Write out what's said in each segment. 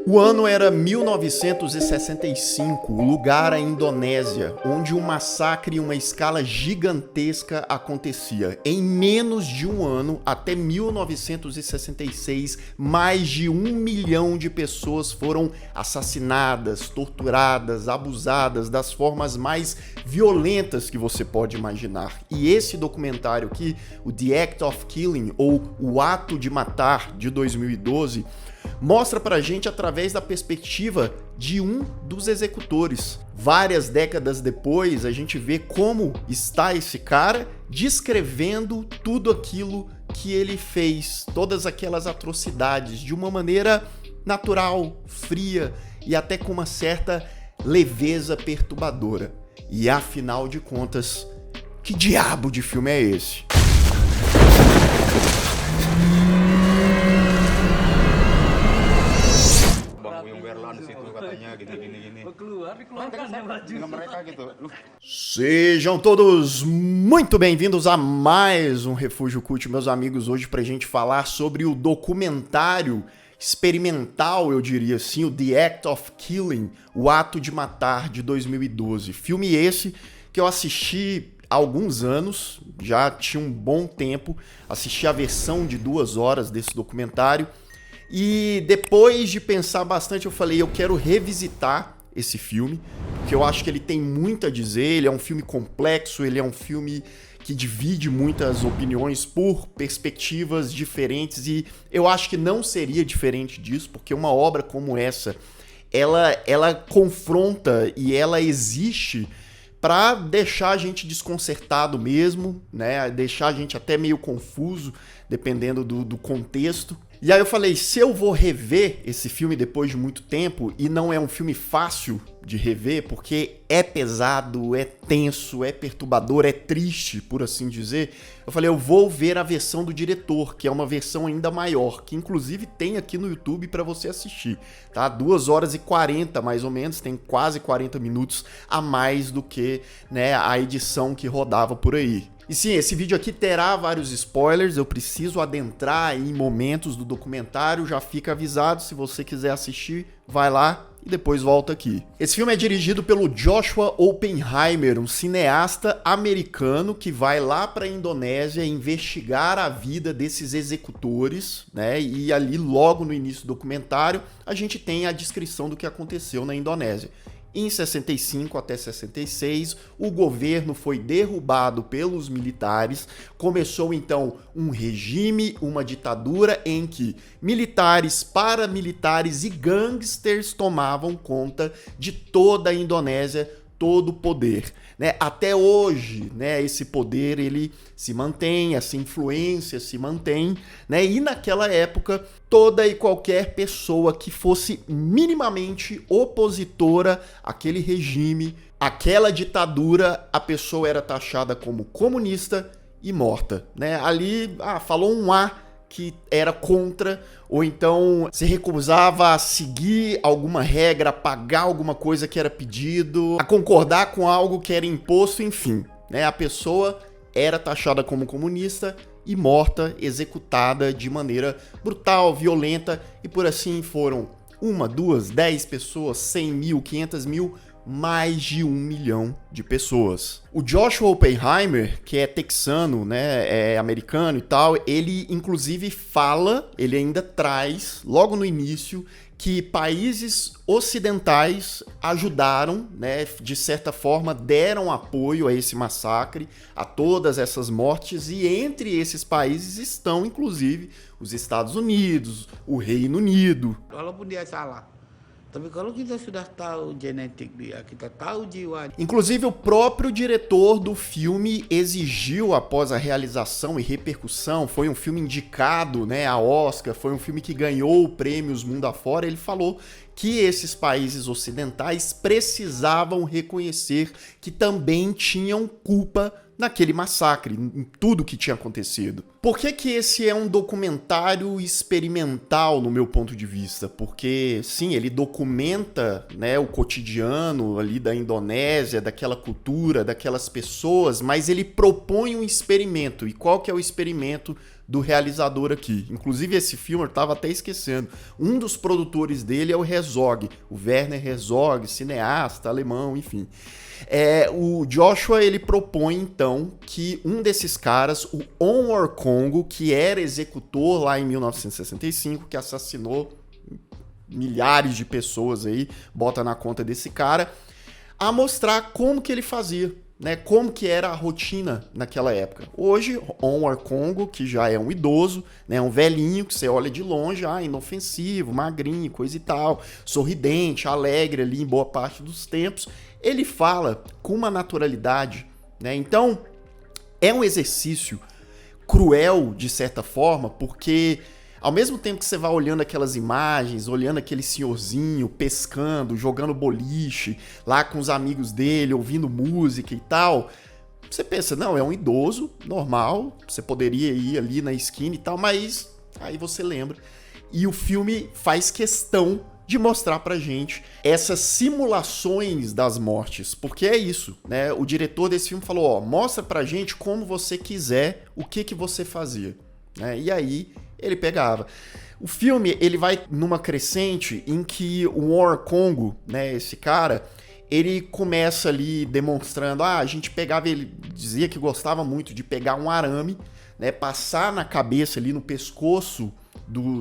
O ano era 1965, o lugar a Indonésia, onde um massacre em uma escala gigantesca acontecia. Em menos de um ano, até 1966, mais de 1 milhão de pessoas foram assassinadas, torturadas, abusadas das formas mais violentas que você pode imaginar. E esse documentário aqui, o The Act of Killing, ou O Ato de Matar, de 2012, mostra pra gente através da perspectiva de um dos executores. Várias décadas depois, a gente vê como está esse cara descrevendo tudo aquilo que ele fez, todas aquelas atrocidades, de uma maneira natural, fria e até com uma certa leveza perturbadora. E afinal de contas, que diabo de filme é esse? Sejam todos muito bem-vindos a mais um Refúgio Cult, meus amigos, hoje pra gente falar sobre o documentário experimental, eu diria assim, o The Act of Killing, O Ato de Matar, de 2012. Filme esse que eu assisti há alguns anos, já tinha um bom tempo, assisti a versão de 2 horas desse documentário. E depois de pensar bastante, eu falei, eu quero revisitar esse filme, porque eu acho que ele tem muito a dizer, ele é um filme complexo, ele é um filme que divide muitas opiniões por perspectivas diferentes, e eu acho que não seria diferente disso, porque uma obra como essa, ela confronta e ela existe para deixar a gente desconcertado mesmo, né? Deixar a gente até meio confuso, dependendo do contexto. E aí eu falei, se eu vou rever esse filme depois de muito tempo, e não é um filme fácil de rever, porque é pesado, é tenso, é perturbador, é triste, por assim dizer, eu falei, eu vou ver a versão do diretor, que é uma versão ainda maior, que inclusive tem aqui no YouTube para você assistir, tá? 2 horas e 40 mais ou menos, tem quase 40 minutos a mais do que, né, a edição que rodava por aí. E sim, esse vídeo aqui terá vários spoilers, eu preciso adentrar em momentos do documentário, já fica avisado, se você quiser assistir, vai lá e depois volta aqui. Esse filme é dirigido pelo Joshua Oppenheimer, um cineasta americano que vai lá para a Indonésia investigar a vida desses executores, né? E ali logo no início do documentário, a gente tem a descrição do que aconteceu na Indonésia. Em 65 até 66, o governo foi derrubado pelos militares, começou então um regime, uma ditadura em que militares, paramilitares e gangsters tomavam conta de toda a Indonésia, todo o poder, né? Até hoje, né, esse poder ele se mantém, essa influência se mantém, né? E naquela época, toda e qualquer pessoa que fosse minimamente opositora àquele regime, àquela ditadura, a pessoa era taxada como comunista e morta, né? Ali, falou um A que era contra, ou então se recusava a seguir alguma regra, a pagar alguma coisa que era pedido, a concordar com algo que era imposto, enfim, né? A pessoa era taxada como comunista e morta, executada de maneira brutal, violenta, e por assim foram 1, 2, 10 pessoas, 100 mil, 500 mil, mais de 1 milhão de pessoas. O Joshua Oppenheimer, que é texano, né, é americano e tal, ele inclusive fala, ele ainda traz, logo no início, que países ocidentais ajudaram, né, de certa forma deram apoio a esse massacre, a todas essas mortes, e entre esses países estão inclusive os Estados Unidos, o Reino Unido. Walaupun dia salah. Tapi kalau kita sudah tahu genetik dia, kita tahu jiwa. Inclusive, o próprio diretor do filme exigiu, após a realização e repercussão, foi um filme indicado, né, a Oscar, foi um filme que ganhou prêmios mundo afora, ele falou que esses países ocidentais precisavam reconhecer que também tinham culpa naquele massacre, em tudo que tinha acontecido. Por que que esse é um documentário experimental, no meu ponto de vista? Porque, sim, ele documenta, né, o cotidiano ali da Indonésia, daquela cultura, daquelas pessoas, mas ele propõe um experimento. E qual que é o experimento do realizador aqui? Inclusive, esse filme, eu estava até esquecendo, um dos produtores dele é o Herzog, o Werner Herzog, cineasta alemão, enfim. O Joshua, ele propõe, então, que um desses caras, o Onwar Congo, que era executor lá em 1965, que assassinou milhares de pessoas aí, bota na conta desse cara, a mostrar como que ele fazia, né? Como que era a rotina naquela época. Hoje, Onwar Congo, que já é um idoso, né? Um velhinho que você olha de longe, inofensivo, magrinho, coisa e tal, sorridente, alegre ali em boa parte dos tempos, ele fala com uma naturalidade, né? Então, é um exercício cruel, de certa forma, porque ao mesmo tempo que você vai olhando aquelas imagens, olhando aquele senhorzinho pescando, jogando boliche, lá com os amigos dele, ouvindo música e tal, você pensa, não, é um idoso, normal, você poderia ir ali na esquina e tal, mas aí você lembra. E o filme faz questão de mostrar pra gente essas simulações das mortes, porque é isso, né? O diretor desse filme falou, mostra pra gente como você quiser, o que você fazia, né? E aí ele pegava. O filme, ele vai numa crescente em que o Onwar Congo, né, esse cara, ele começa ali demonstrando, a gente pegava, ele dizia que gostava muito de pegar um arame, né, passar na cabeça ali, no pescoço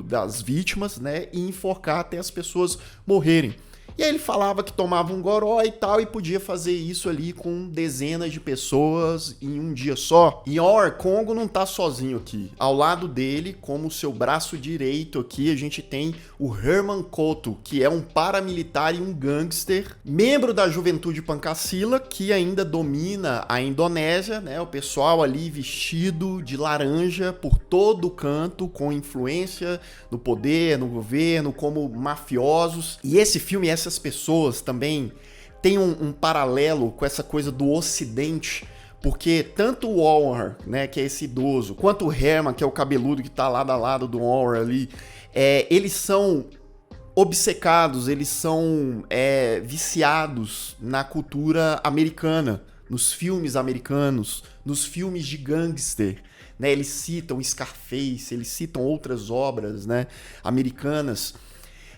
das vítimas, né, e enforcar até as pessoas morrerem. E aí ele falava que tomava um goró e tal, e podia fazer isso ali com dezenas de pessoas em um dia só. E Onwar Congo não tá sozinho aqui. Ao lado dele, como seu braço direito aqui, a gente tem o Herman Koto, que é um paramilitar e um gangster, membro da Juventude Pancasila, que ainda domina a Indonésia, né? O pessoal ali vestido de laranja por todo o canto, com influência no poder, no governo, como mafiosos. E esse filme, essas pessoas também têm um paralelo com essa coisa do Ocidente, porque tanto o Onwar, né, que é esse idoso, quanto o Herman, que é o cabeludo que tá lado a lado do Onwar ali, eles são obcecados, eles são viciados na cultura americana, nos filmes americanos, nos filmes de gangster, né? Eles citam Scarface, eles citam outras obras, né, americanas.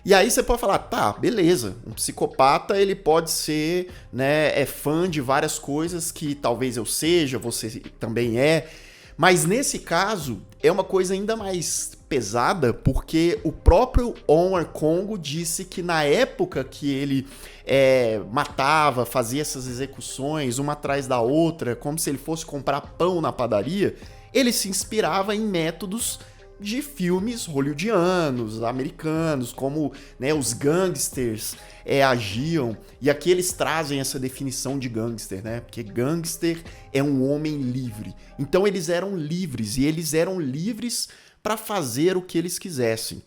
E aí você pode falar, tá, beleza, um psicopata ele pode ser, né, fã de várias coisas que talvez eu seja, você também é, mas nesse caso é uma coisa ainda mais pesada, porque o próprio Onwar Congo disse que na época que ele matava, fazia essas execuções uma atrás da outra, como se ele fosse comprar pão na padaria, ele se inspirava em métodos de filmes hollywoodianos, americanos, como, né, os gangsters agiam, e aqui eles trazem essa definição de gangster, né, porque gangster é um homem livre, então eles eram livres, e eles eram livres para fazer o que eles quisessem.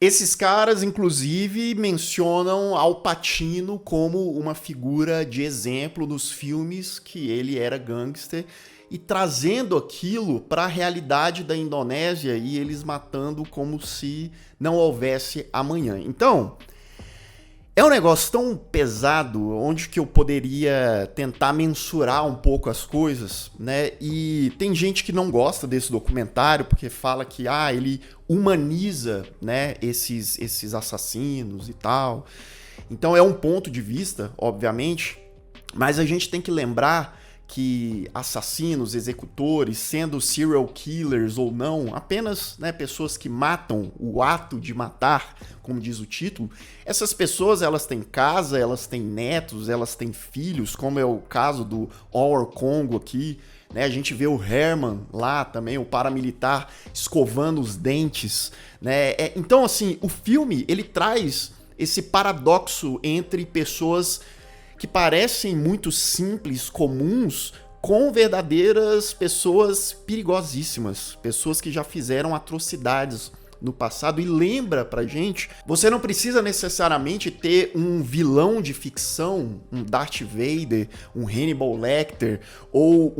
Esses caras, inclusive, mencionam Al Pacino como uma figura de exemplo nos filmes que ele era gangster e trazendo aquilo para a realidade da Indonésia e eles matando como se não houvesse amanhã. Então, é um negócio tão pesado, onde que eu poderia tentar mensurar um pouco as coisas, né? E tem gente que não gosta desse documentário porque fala que ele humaniza, né, esses assassinos e tal. Então é um ponto de vista, obviamente, mas a gente tem que lembrar que assassinos, executores, sendo serial killers ou não, apenas, né, pessoas que matam, o ato de matar, como diz o título, essas pessoas, elas têm casa, elas têm netos, elas têm filhos, como é o caso do Onwar Congo aqui, né? A gente vê o Herman lá também, o paramilitar, escovando os dentes, né? Então, assim, o filme, ele traz esse paradoxo entre pessoas que parecem muito simples, comuns, com verdadeiras pessoas perigosíssimas, pessoas que já fizeram atrocidades no passado e lembra pra gente, você não precisa necessariamente ter um vilão de ficção, um Darth Vader, um Hannibal Lecter, ou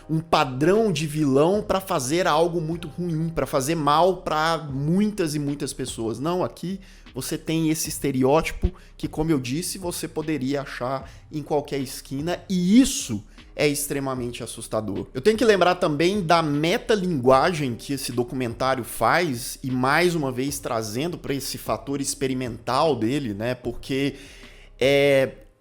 um padrão de vilão pra fazer algo muito ruim, pra fazer mal pra muitas e muitas pessoas. Não, aqui você tem esse estereótipo que, como eu disse, você poderia achar em qualquer esquina, e isso é extremamente assustador. Eu tenho que lembrar também da metalinguagem que esse documentário faz, e mais uma vez trazendo para esse fator experimental dele, né? Porque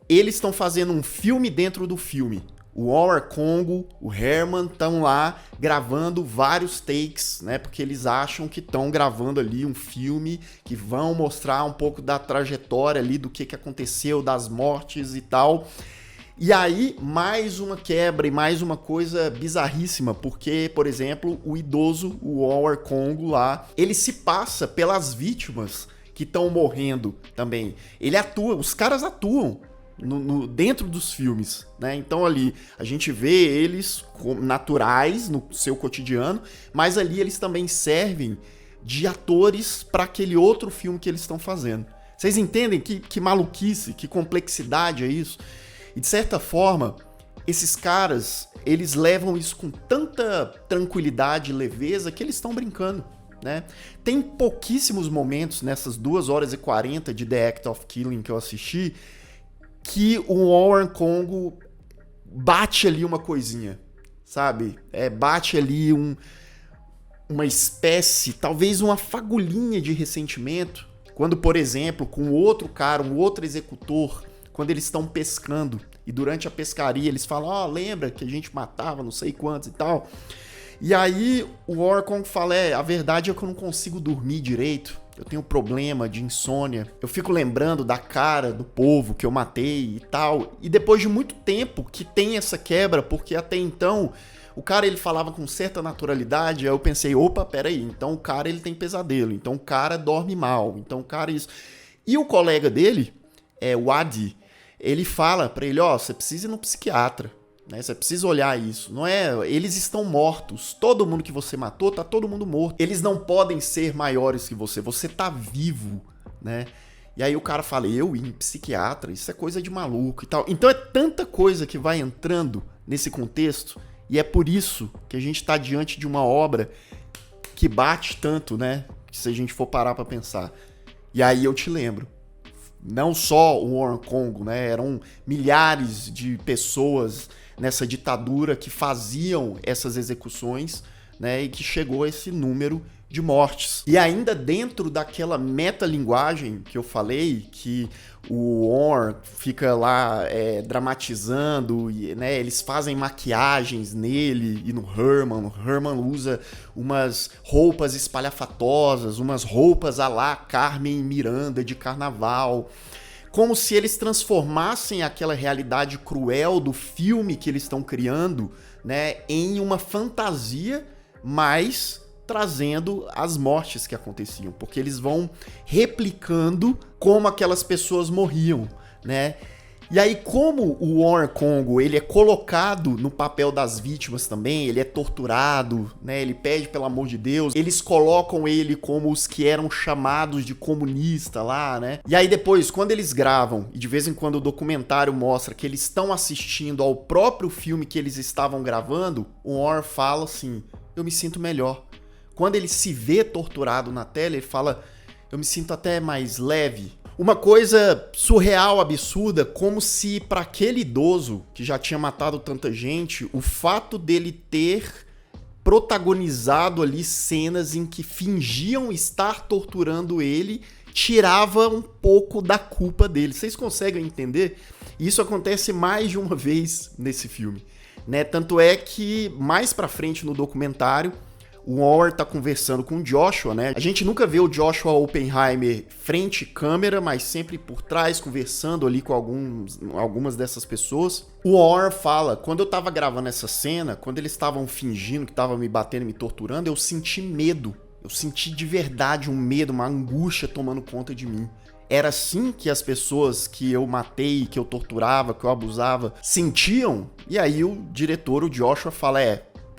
eles estão fazendo um filme dentro do filme. O War Congo, o Herman estão lá gravando vários takes, né? Porque eles acham que estão gravando ali um filme que vão mostrar um pouco da trajetória ali do que aconteceu, das mortes e tal. E aí, mais uma quebra e mais uma coisa bizarríssima, porque, por exemplo, o idoso, o War Congo lá, ele se passa pelas vítimas que estão morrendo também. Ele atua, os caras atuam dentro dos filmes, né? Então ali a gente vê eles naturais no seu cotidiano, mas ali eles também servem de atores para aquele outro filme que eles estão fazendo. Vocês entendem que maluquice, que complexidade é isso? E de certa forma, esses caras, eles levam isso com tanta tranquilidade e leveza que eles estão brincando, né? Tem pouquíssimos momentos nessas 2 horas e 40 de The Act of Killing que eu assisti que o Warren Congo bate ali uma coisinha, sabe? Bate ali uma espécie, talvez uma fagulhinha de ressentimento, quando, por exemplo, com outro cara, um outro executor, quando eles estão pescando e durante a pescaria eles falam, lembra que a gente matava não sei quantos e tal. E aí o Warren Congo fala, a verdade é que eu não consigo dormir direito, eu tenho problema de insônia, eu fico lembrando da cara do povo que eu matei e tal. E depois de muito tempo que tem essa quebra, porque até então o cara ele falava com certa naturalidade, aí eu pensei, opa, peraí, então o cara ele tem pesadelo, então o cara dorme mal, então o cara isso. E o colega dele, o Adi, ele fala pra ele, você precisa ir no psiquiatra, né? Você precisa olhar isso, não é? Eles estão mortos, todo mundo que você matou, tá todo mundo morto. Eles não podem ser maiores que você tá vivo, né? E aí o cara fala, eu ir em psiquiatra, isso é coisa de maluco e tal. Então é tanta coisa que vai entrando nesse contexto, e é por isso que a gente tá diante de uma obra que bate tanto, né? Que se a gente for parar pra pensar. E aí eu te lembro, não só o Warren Congo, né? Eram milhares de pessoas nessa ditadura que faziam essas execuções, né? E que chegou a esse número de mortes. E ainda dentro daquela metalinguagem que eu falei, que o Warren fica lá dramatizando, e, né, eles fazem maquiagens nele e no Herman. O Herman usa umas roupas espalhafatosas, umas roupas à la Carmen Miranda de carnaval, como se eles transformassem aquela realidade cruel do filme que eles estão criando, né, em uma fantasia, mas trazendo as mortes que aconteciam, porque eles vão replicando como aquelas pessoas morriam, né? E aí, como o Warren Congo, ele é colocado no papel das vítimas também, ele é torturado, né? Ele pede pelo amor de Deus, eles colocam ele como os que eram chamados de comunista lá, né? E aí depois, quando eles gravam, e de vez em quando o documentário mostra que eles estão assistindo ao próprio filme que eles estavam gravando, o Warren fala assim, eu me sinto melhor. Quando ele se vê torturado na tela, ele fala, eu me sinto até mais leve. Uma coisa surreal, absurda, como se para aquele idoso que já tinha matado tanta gente, o fato dele ter protagonizado ali cenas em que fingiam estar torturando ele, tirava um pouco da culpa dele. Vocês conseguem entender? Isso acontece mais de uma vez nesse filme, né? Tanto é que mais pra frente no documentário, o Warren tá conversando com o Joshua, né? A gente nunca vê o Joshua Oppenheimer frente câmera, mas sempre por trás, conversando ali com algumas dessas pessoas. O Warren fala, quando eu tava gravando essa cena, quando eles estavam fingindo que estavam me batendo, me torturando, eu senti medo. Eu senti de verdade um medo, uma angústia tomando conta de mim. Era assim que as pessoas que eu matei, que eu torturava, que eu abusava, sentiam? E aí o diretor, o Joshua, fala,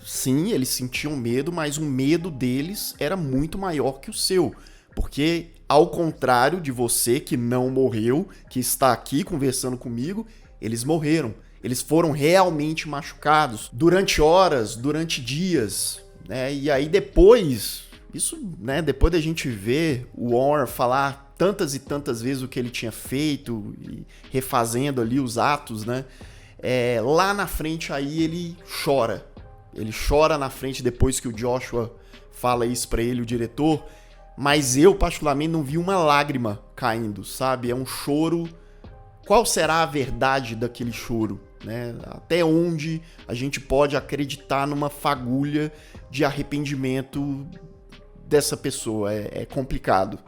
sim, eles sentiam medo, mas o medo deles era muito maior que o seu. Porque, ao contrário de você que não morreu, que está aqui conversando comigo, eles morreram. Eles foram realmente machucados durante horas, durante dias, né? E aí depois, isso, né, depois da gente ver o Warren falar tantas e tantas vezes o que ele tinha feito e refazendo ali os atos, né? Lá na frente aí ele chora. Ele chora na frente depois que o Joshua fala isso pra ele, o diretor. Mas eu, particularmente, não vi uma lágrima caindo, sabe? É um choro. Qual será a verdade daquele choro? Né? Até onde a gente pode acreditar numa fagulha de arrependimento dessa pessoa? É complicado.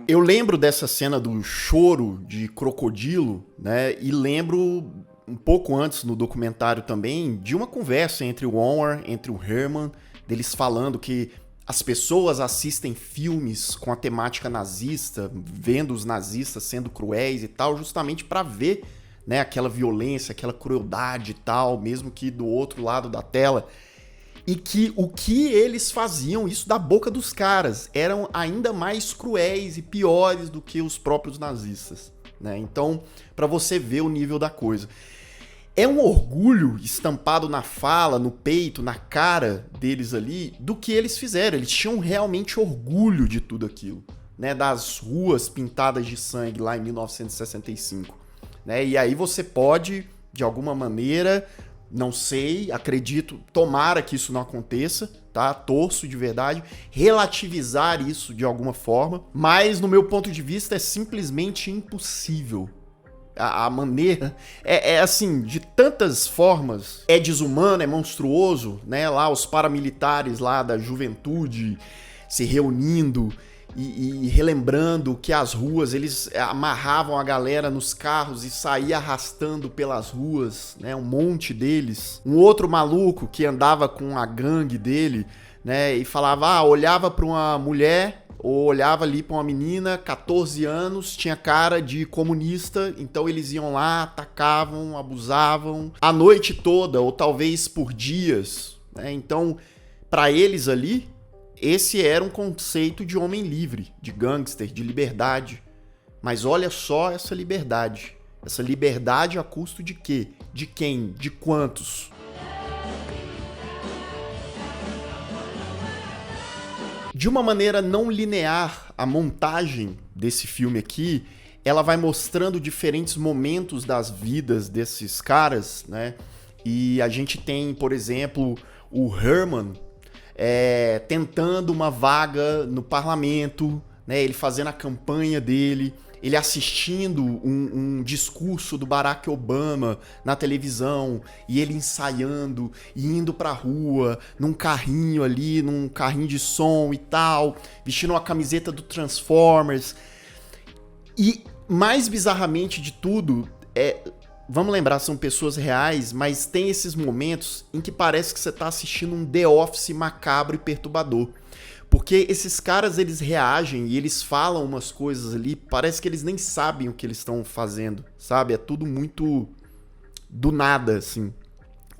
Eu lembro dessa cena do choro de crocodilo, né? E lembro um pouco antes no documentário também de uma conversa entre o Warren, entre o Herman, deles falando que as pessoas assistem filmes com a temática nazista, vendo os nazistas sendo cruéis e tal, justamente para ver, né, aquela violência, aquela crueldade e tal, mesmo que do outro lado da tela. E que o que eles faziam, isso da boca dos caras, eram ainda mais cruéis e piores do que os próprios nazistas, né? Então, para você ver o nível da coisa. É um orgulho estampado na fala, no peito, na cara deles ali, do que eles fizeram. Eles tinham realmente orgulho de tudo aquilo, né? Das ruas pintadas de sangue lá em 1965. Né? E aí você pode, de alguma maneira, não sei, acredito, tomara que isso não aconteça, tá? Torço de verdade, relativizar isso de alguma forma, mas no meu ponto de vista é simplesmente impossível. A maneira é assim, de tantas formas, é desumano, é monstruoso, né? Lá os paramilitares lá da juventude se reunindo e relembrando que as ruas, eles amarravam a galera nos carros e saía arrastando pelas ruas, né? Um monte deles. Um outro maluco que andava com a gangue dele, né? E falava, olhava para uma mulher ou olhava ali para uma menina, 14 anos, tinha cara de comunista, então eles iam lá, atacavam, abusavam a noite toda, ou talvez por dias, né? Então, para eles ali, esse era um conceito de homem livre, de gangster, de liberdade. Mas olha só essa liberdade. Essa liberdade a custo de quê? De quem? De quantos? De uma maneira não linear, a montagem desse filme aqui, ela vai mostrando diferentes momentos das vidas desses caras, né? E a gente tem, por exemplo, o Herman tentando uma vaga no parlamento, né? Ele fazendo a campanha dele, ele assistindo um discurso do Barack Obama na televisão, e ele ensaiando, e indo pra rua, num carrinho ali, num carrinho de som e tal, vestindo uma camiseta do Transformers. E, mais bizarramente de tudo, vamos lembrar, são pessoas reais, mas tem esses momentos em que parece que você tá assistindo um The Office macabro e perturbador. Porque esses caras, eles reagem e eles falam umas coisas ali, parece que eles nem sabem o que eles estão fazendo, sabe? É tudo muito do nada, assim.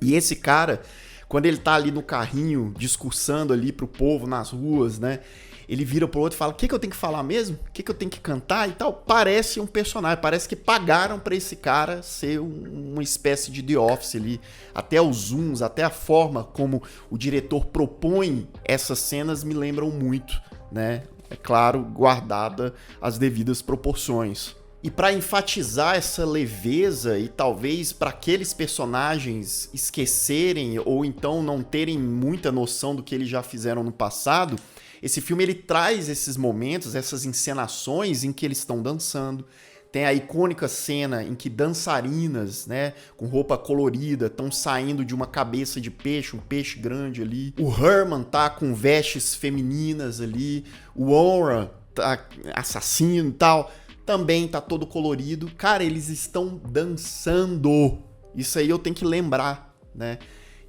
E esse cara, quando ele tá ali no carrinho, discursando ali pro povo nas ruas, né? Ele vira pro outro e fala, o que eu tenho que falar mesmo? O que eu tenho que cantar e tal? Parece um personagem, parece que pagaram pra esse cara ser uma espécie de The Office ali. Até os zooms, até a forma como o diretor propõe essas cenas me lembram muito, né? É claro, guardada as devidas proporções. E para enfatizar essa leveza e talvez para aqueles personagens esquecerem ou então não terem muita noção do que eles já fizeram no passado, esse filme ele traz esses momentos, essas encenações em que eles estão dançando. Tem a icônica cena em que dançarinas, né, com roupa colorida, estão saindo de uma cabeça de peixe, um peixe grande ali. O Herman tá com vestes femininas ali. O Warren tá assassino e tal, também tá todo colorido. Cara, eles estão dançando. Isso aí eu tenho que lembrar, né?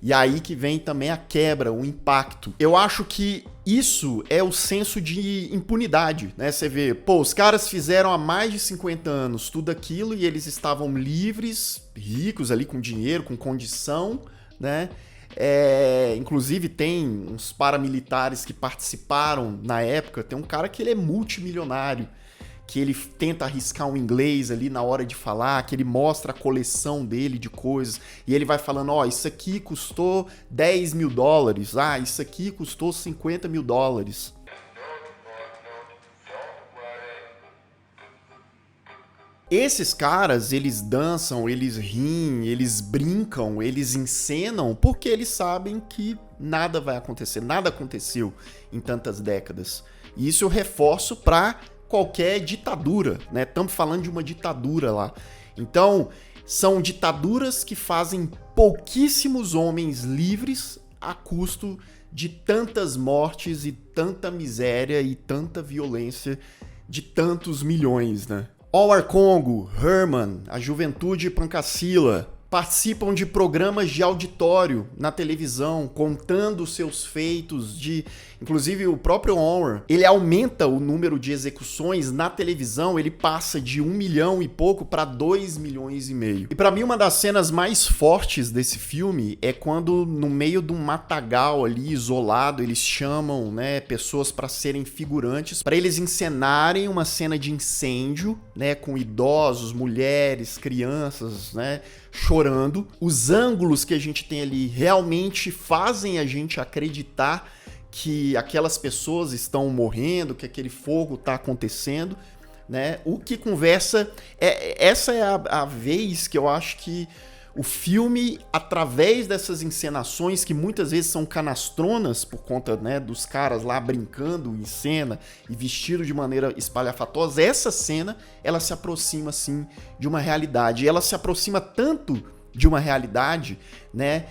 E aí que vem também a quebra, o impacto. Eu acho que Isso é o senso de impunidade, né? Você vê, pô, os caras fizeram há mais de 50 anos tudo aquilo e eles estavam livres, ricos ali, com dinheiro, com condição, né? Inclusive tem uns paramilitares que participaram na época, tem um cara que ele é multimilionário, que ele tenta arriscar um inglês ali na hora de falar, que ele mostra a coleção dele de coisas, e ele vai falando, ó, isso aqui custou $10 mil, isso aqui custou $50 mil. Esses caras, eles dançam, eles riem, eles brincam, eles encenam, porque eles sabem que nada vai acontecer, nada aconteceu em tantas décadas. E isso eu reforço para qualquer ditadura, né? Estamos falando de uma ditadura lá. Então, são ditaduras que fazem pouquíssimos homens livres a custo de tantas mortes e tanta miséria e tanta violência de tantos milhões, né? Omar Congo, Herman, a Juventude Pancasila participam de programas de auditório na televisão, contando seus feitos de... Inclusive, o próprio Omar, ele aumenta o número de execuções na televisão, ele passa de 1 milhão e pouco para 2 milhões e meio. E para mim, uma das cenas mais fortes desse filme é quando, no meio de um matagal ali, isolado, eles chamam, né, pessoas para serem figurantes, para eles encenarem uma cena de incêndio, né, com idosos, mulheres, crianças, né, chorando. Os ângulos que a gente tem ali realmente fazem a gente acreditar que aquelas pessoas estão morrendo, que aquele fogo está acontecendo, né? O que conversa... essa é a vez que eu acho que o filme, através dessas encenações, que muitas vezes são canastronas, por conta, né, dos caras lá brincando em cena e vestidos de maneira espalhafatosa, essa cena, ela se aproxima, assim, de uma realidade. E ela se aproxima tanto de uma realidade, né,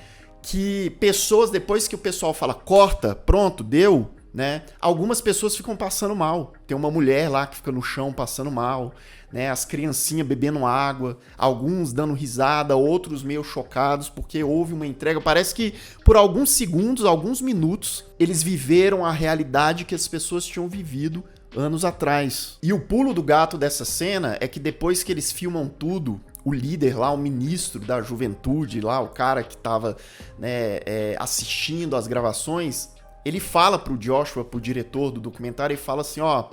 que pessoas, depois que o pessoal fala, corta, pronto, deu, né, algumas pessoas ficam passando mal. Tem uma mulher lá que fica no chão passando mal, né, as criancinhas bebendo água, alguns dando risada, outros meio chocados porque houve uma entrega. Parece que por alguns segundos, alguns minutos, eles viveram a realidade que as pessoas tinham vivido anos atrás. E o pulo do gato dessa cena é que depois que eles filmam tudo, o líder lá, o ministro da juventude lá, o cara que tava, né, assistindo as gravações, ele fala pro Joshua, pro diretor do documentário, e fala assim, ó,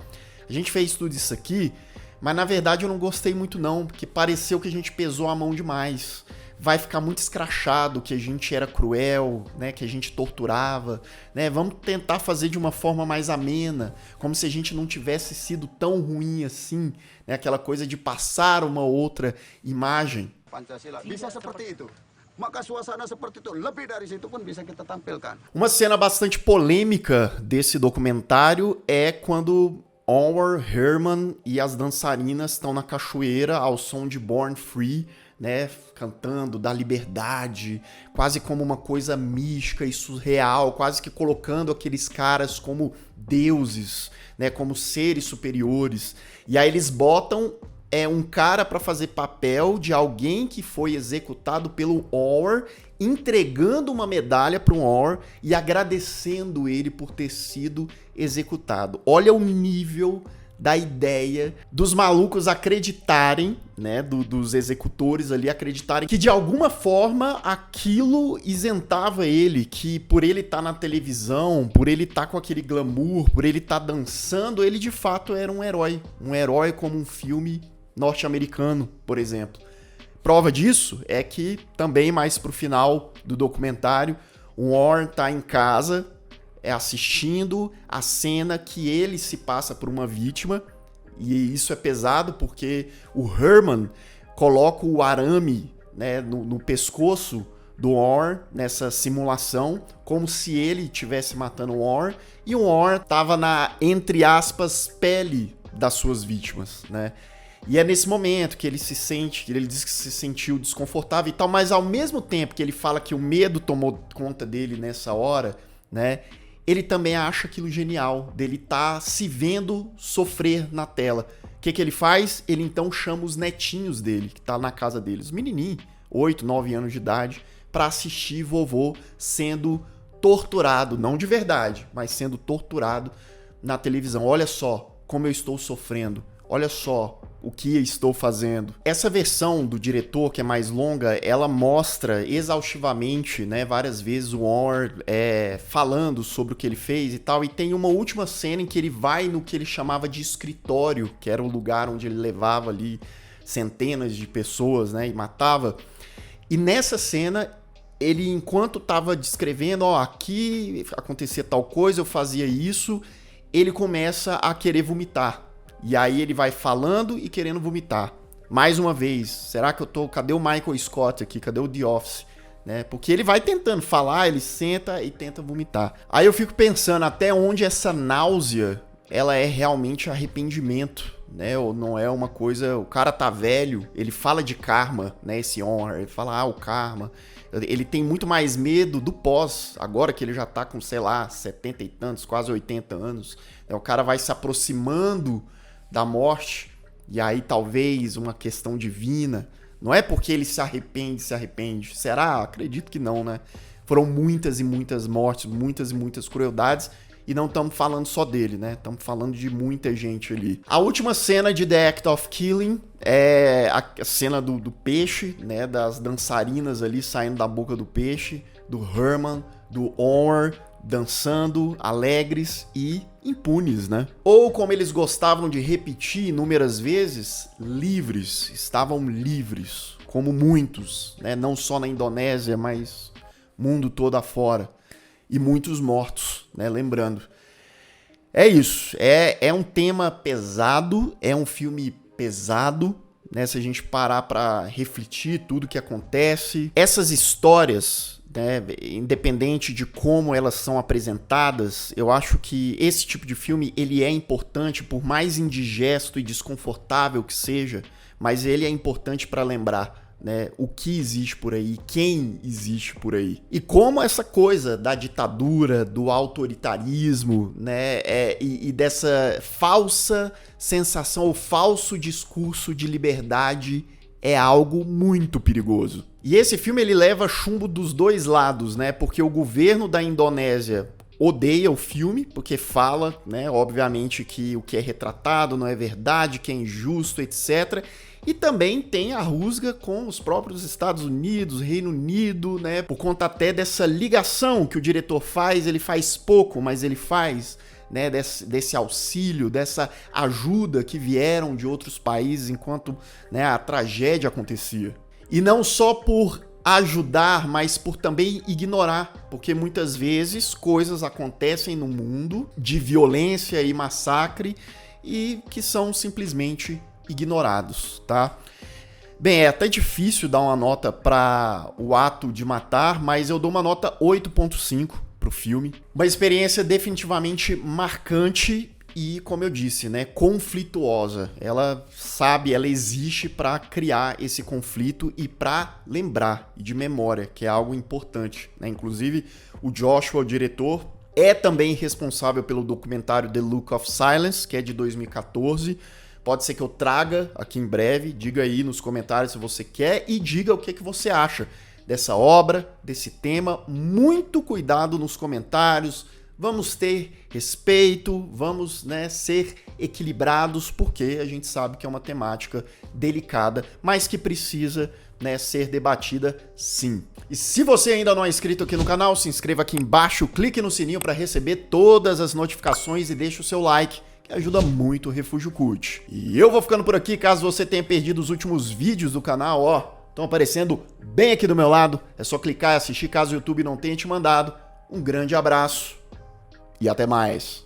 a gente fez tudo isso aqui, mas na verdade eu não gostei muito não, porque pareceu que a gente pesou a mão demais. Vai ficar muito escrachado que a gente era cruel, né, que a gente torturava, né? Vamos tentar fazer de uma forma mais amena, como se a gente não tivesse sido tão ruim assim, né? Aquela coisa de passar uma outra imagem. Bisa seperti itu. Maka suasana seperti itu, lebih dari situ pun bisa kita tampilkan. Uma cena bastante polêmica desse documentário é quando Omar, Herman e as dançarinas estão na cachoeira ao som de Born Free, né, cantando da liberdade, quase como uma coisa mística e surreal, quase que colocando aqueles caras como deuses, né, como seres superiores. E aí eles botam um cara para fazer papel de alguém que foi executado pelo Omar, entregando uma medalha para o Omar e agradecendo ele por ter sido executado. Olha o nível da ideia dos malucos acreditarem, né, dos executores ali acreditarem que de alguma forma aquilo isentava ele, que por ele estar na televisão, por ele estar com aquele glamour, por ele estar dançando, ele de fato era um herói como um filme norte-americano, por exemplo. Prova disso é que também mais pro final do documentário, o Warren tá em casa assistindo a cena que ele se passa por uma vítima, e isso é pesado porque o Herman coloca o arame, né, no pescoço do Warren nessa simulação, como se ele estivesse matando o Warren, e o Warren tava na, entre aspas, pele das suas vítimas, né? E é nesse momento que ele se sente, que ele diz que se sentiu desconfortável e tal, mas ao mesmo tempo que ele fala que o medo tomou conta dele nessa hora, né? Ele também acha aquilo genial, dele tá se vendo sofrer na tela. O que ele faz? Ele então chama os netinhos dele, que tá na casa dele, os menininhos, 8, 9 anos de idade, pra assistir vovô sendo torturado, não de verdade, mas sendo torturado na televisão. Olha só como eu estou sofrendo. Olha só o que estou fazendo. Essa versão do diretor, que é mais longa, ela mostra exaustivamente, né, várias vezes o Orr falando sobre o que ele fez e tal. E tem uma última cena em que ele vai no que ele chamava de escritório, que era o lugar onde ele levava ali centenas de pessoas, né, e matava. E nessa cena, ele, enquanto estava descrevendo, ó, aqui acontecia tal coisa, eu fazia isso, ele começa a querer vomitar. E aí ele vai falando e querendo vomitar. Mais uma vez, será que eu tô... Cadê o Michael Scott aqui? Cadê o The Office? Né? Porque ele vai tentando falar, ele senta e tenta vomitar. Aí eu fico pensando até onde essa náusea, ela é realmente arrependimento, né? Ou não é uma coisa... O cara tá velho, ele fala de karma, né? Esse Honor, ele fala, o karma. Ele tem muito mais medo do pós, agora que ele já tá com, sei lá, 70 e tantos, quase 80 anos. O cara vai se aproximando da morte, e aí talvez uma questão divina. Não é porque ele se arrepende. Será? Acredito que não, né? Foram muitas e muitas mortes, muitas e muitas crueldades, e não estamos falando só dele, né? Estamos falando de muita gente ali. A última cena de The Act of Killing é a cena do peixe, né? Das dançarinas ali saindo da boca do peixe, do Herman, do Orr, dançando, alegres e impunes, né? Ou, como eles gostavam de repetir inúmeras vezes, livres, estavam livres, como muitos, né? Não só na Indonésia, mas mundo todo afora. E muitos mortos, né? Lembrando. É isso, é um tema pesado, é um filme pesado, né? Se a gente parar para refletir tudo que acontece. Essas histórias, né, independente de como elas são apresentadas, eu acho que esse tipo de filme ele é importante, por mais indigesto e desconfortável que seja, mas ele é importante para lembrar, né, o que existe por aí, quem existe por aí. E como essa coisa da ditadura, do autoritarismo, né, e dessa falsa sensação, ou falso discurso de liberdade é algo muito perigoso. E esse filme ele leva chumbo dos dois lados, né? Porque o governo da Indonésia odeia o filme, porque fala, né, obviamente, que o que é retratado não é verdade, que é injusto, etc. E também tem a rusga com os próprios Estados Unidos, Reino Unido, né? Por conta até dessa ligação que o diretor faz, ele faz pouco, mas ele faz, né, desse auxílio, dessa ajuda que vieram de outros países enquanto, né, a tragédia acontecia. E não só por ajudar, mas por também ignorar, porque muitas vezes coisas acontecem no mundo de violência e massacre e que são simplesmente ignorados, tá? Bem, é até difícil dar uma nota para o ato de matar, mas eu dou uma nota 8.5 pro filme. Uma experiência definitivamente marcante e, como eu disse, né, conflituosa. Ela sabe, ela existe para criar esse conflito e para lembrar, e de memória, que é algo importante, né? Inclusive, o Joshua, o diretor, é também responsável pelo documentário The Look of Silence, que é de 2014. Pode ser que eu traga aqui em breve. Diga aí nos comentários se você quer e diga o que você acha dessa obra, desse tema. Muito cuidado nos comentários. Vamos ter respeito, vamos, né, ser equilibrados, porque a gente sabe que é uma temática delicada, mas que precisa, né, ser debatida sim. E se você ainda não é inscrito aqui no canal, se inscreva aqui embaixo, clique no sininho para receber todas as notificações e deixe o seu like, que ajuda muito o Refúgio Cult. E eu vou ficando por aqui, caso você tenha perdido os últimos vídeos do canal, ó, estão aparecendo bem aqui do meu lado, é só clicar e assistir caso o YouTube não tenha te mandado. Um grande abraço e até mais.